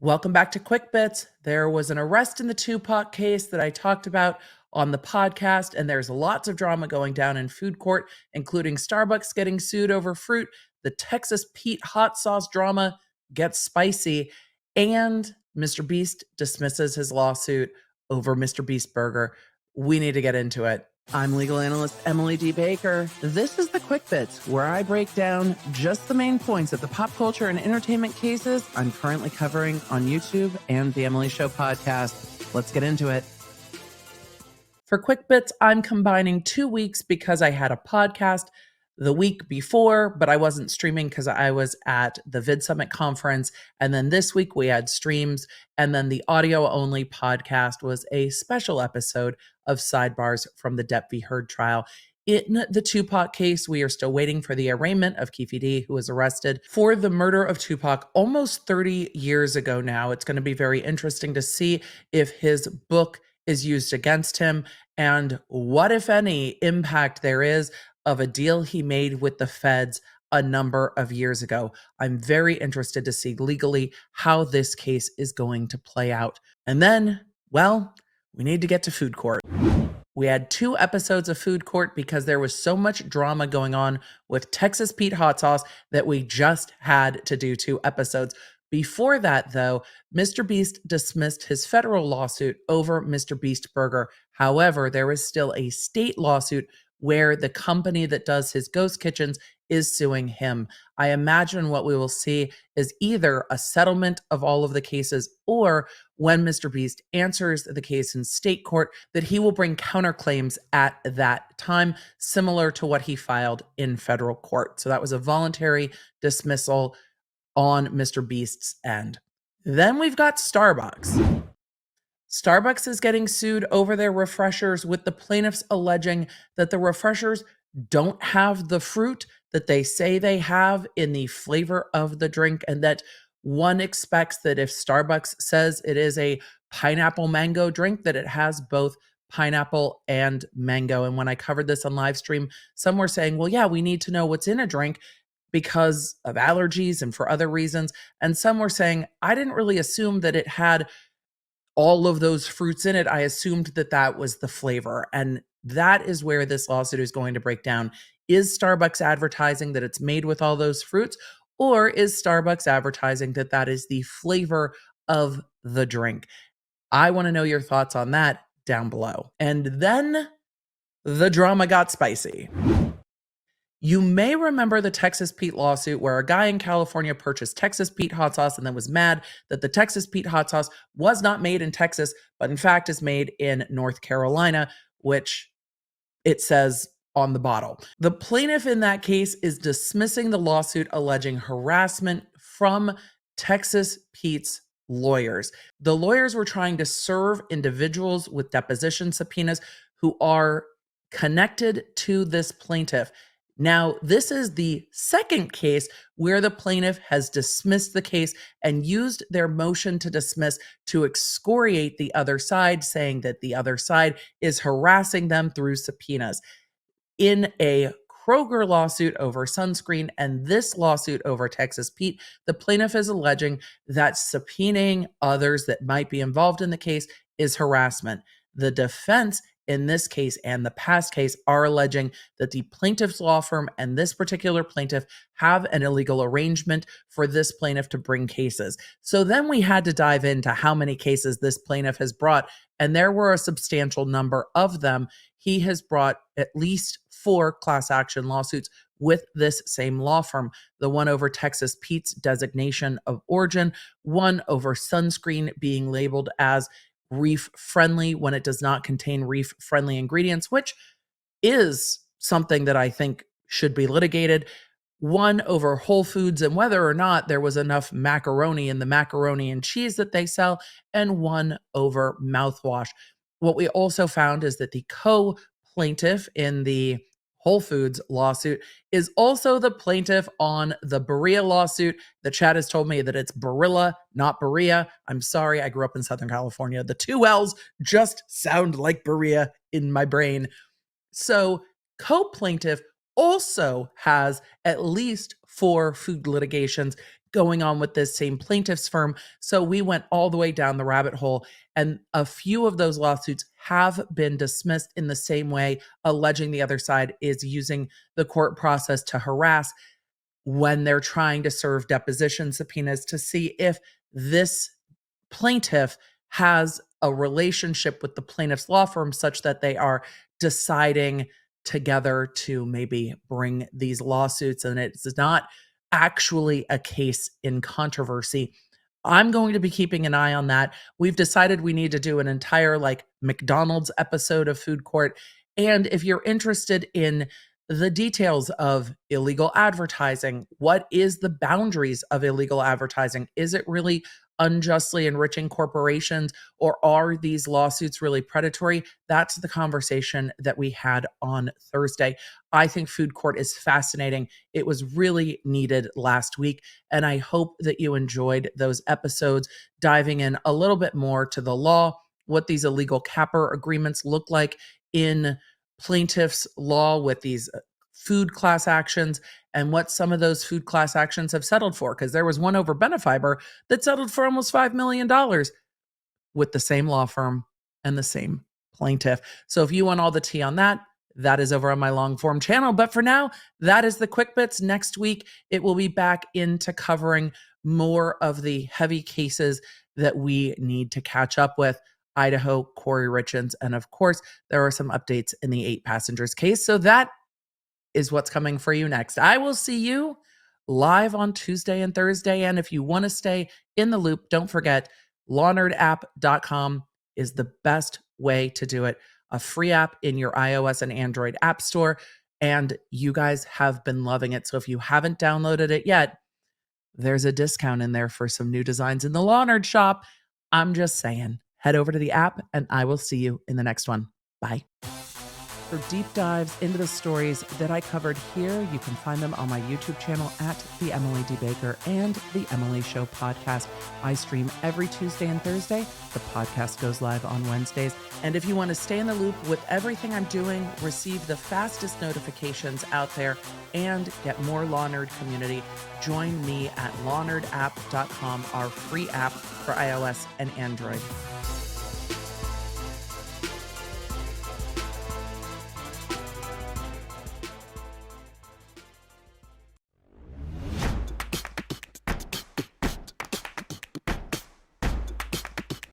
Welcome back to Quick Bits. There was an arrest in the Tupac case that I talked about on the podcast, and there's lots of drama going down in food court, including Starbucks getting sued over fruit, the Texas Pete hot sauce drama gets spicy, and Mr. Beast dismisses his lawsuit over Mr. Beast Burger. We need to get into it. I'm legal analyst Emily D. Baker. This is the Quick Bits, where I break down just the main points of the pop culture and entertainment cases I'm currently covering on YouTube and the Emily Show podcast. Let's get into it. For Quick Bits, I'm combining 2 weeks because I had a podcast the week before, but I wasn't streaming because I was at the Vid Summit conference. And then this week we had streams. And then the audio only podcast was a special episode of Sidebars from the Depp v. Heard trial. In the Tupac case, we are still waiting for the arraignment of Keefe D, who was arrested for the murder of Tupac almost 30 years ago now. It's going to be very interesting to see if his book is used against him and what, if any, impact there is of a deal he made with the feds a number of years ago. I'm very interested to see legally how this case is going to play out. And then, well, we need to get to food court. We had 2 episodes of food court because there was so much drama going on with Texas Pete hot sauce that we just had to do 2 episodes. Before that, though, Mr. Beast dismissed his federal lawsuit over Mr. Beast Burger. However, there is still a state lawsuit where the company that does his ghost kitchens is suing him. I imagine what we will see is either a settlement of all of the cases, or when Mr. Beast answers the case in state court, that he will bring counterclaims at that time, similar to what he filed in federal court. So that was a voluntary dismissal on Mr. Beast's end. Then we've got Starbucks. Starbucks is getting sued over their refreshers, with the plaintiffs alleging that the refreshers don't have the fruit that they say they have in the flavor of the drink, and that one expects that if Starbucks says it is a pineapple mango drink, that it has both pineapple and mango. And when I covered this on live stream, some were saying, well, yeah, we need to know what's in a drink because of allergies and for other reasons. And some were saying, I didn't really assume that it had all of those fruits in it. I assumed that that was the flavor. And that is where this lawsuit is going to break down. Is Starbucks advertising that it's made with all those fruits? Or is Starbucks advertising that that is the flavor of the drink? I want to know your thoughts on that down below. And then the drama got spicy. You may remember the Texas Pete lawsuit, where a guy in California purchased Texas Pete hot sauce and then was mad that the Texas Pete hot sauce was not made in Texas, but in fact is made in North Carolina, which it says on the bottle. The plaintiff in that case is dismissing the lawsuit, alleging harassment from Texas Pete's lawyers. The lawyers were trying to serve individuals with deposition subpoenas who are connected to this plaintiff. Now, this is the second case where the plaintiff has dismissed the case and used their motion to dismiss to excoriate the other side, saying that the other side is harassing them through subpoenas. In a Kroger lawsuit over sunscreen and this lawsuit over Texas Pete, the plaintiff is alleging that subpoenaing others that might be involved in the case is harassment. The defense in this case and the past case are alleging that the plaintiff's law firm and this particular plaintiff have an illegal arrangement for this plaintiff to bring cases. So then we had to dive into how many cases this plaintiff has brought, and there were a substantial number of them. He has brought at least 4 class action lawsuits with this same law firm. The one over Texas Pete's designation of origin, one over sunscreen being labeled as reef friendly when it does not contain reef friendly ingredients, which is something that I think should be litigated. One over Whole Foods and whether or not there was enough macaroni in the macaroni and cheese that they sell, and one over mouthwash. What we also found is that the co-plaintiff in the Whole Foods lawsuit is also the plaintiff on the Berea lawsuit. The chat has told me that it's Barilla, not Berea. I'm sorry, I grew up in Southern California. The 2 L's just sound like Berea in my brain. So co-plaintiff also has at least 4 food litigations going on with this same plaintiff's firm. So we went all the way down the rabbit hole, and a few of those lawsuits have been dismissed in the same way, alleging the other side is using the court process to harass when they're trying to serve deposition subpoenas to see if this plaintiff has a relationship with the plaintiff's law firm such that they are deciding together to maybe bring these lawsuits, and it's not actually a case in controversy. I'm going to be keeping an eye on that. We've decided we need to do an entire like McDonald's episode of Food Court. And if you're interested in the details of illegal advertising, what is the boundaries of illegal advertising? Is it really unjustly enriching corporations, or are these lawsuits really predatory? That's the conversation that we had on Thursday. I think Food Court is fascinating. It was really needed last week, and I hope that you enjoyed those episodes, diving in a little bit more to the law, what these illegal capper agreements look like in plaintiffs' law with these food class actions, and what some of those food class actions have settled for. Because there was one over Benefiber that settled for almost $5 million with the same law firm and the same plaintiff. So if you want all the tea on that, that is over on my long form channel. But for now, that is the quick bits. Next week, it will be back into covering more of the heavy cases that we need to catch up with. Idaho, Corey Richins, and of course, there are some updates in the 8 passengers case. So that is what's coming for you next. I will see you live on Tuesday and Thursday. And if you want to stay in the loop, don't forget lawnerdapp.com is the best way to do it. A free app in your iOS and Android app store. And you guys have been loving it. So if you haven't downloaded it yet, there's a discount in there for some new designs in the Law Nerd shop. I'm just saying, head over to the app and I will see you in the next one. Bye. For deep dives into the stories that I covered here, you can find them on my YouTube channel at The Emily D. Baker and The Emily Show podcast. I stream every Tuesday and Thursday. The podcast goes live on Wednesdays. And if you want to stay in the loop with everything I'm doing, receive the fastest notifications out there, and get more Law Nerd community, join me at lawnerdapp.com, our free app for iOS and Android.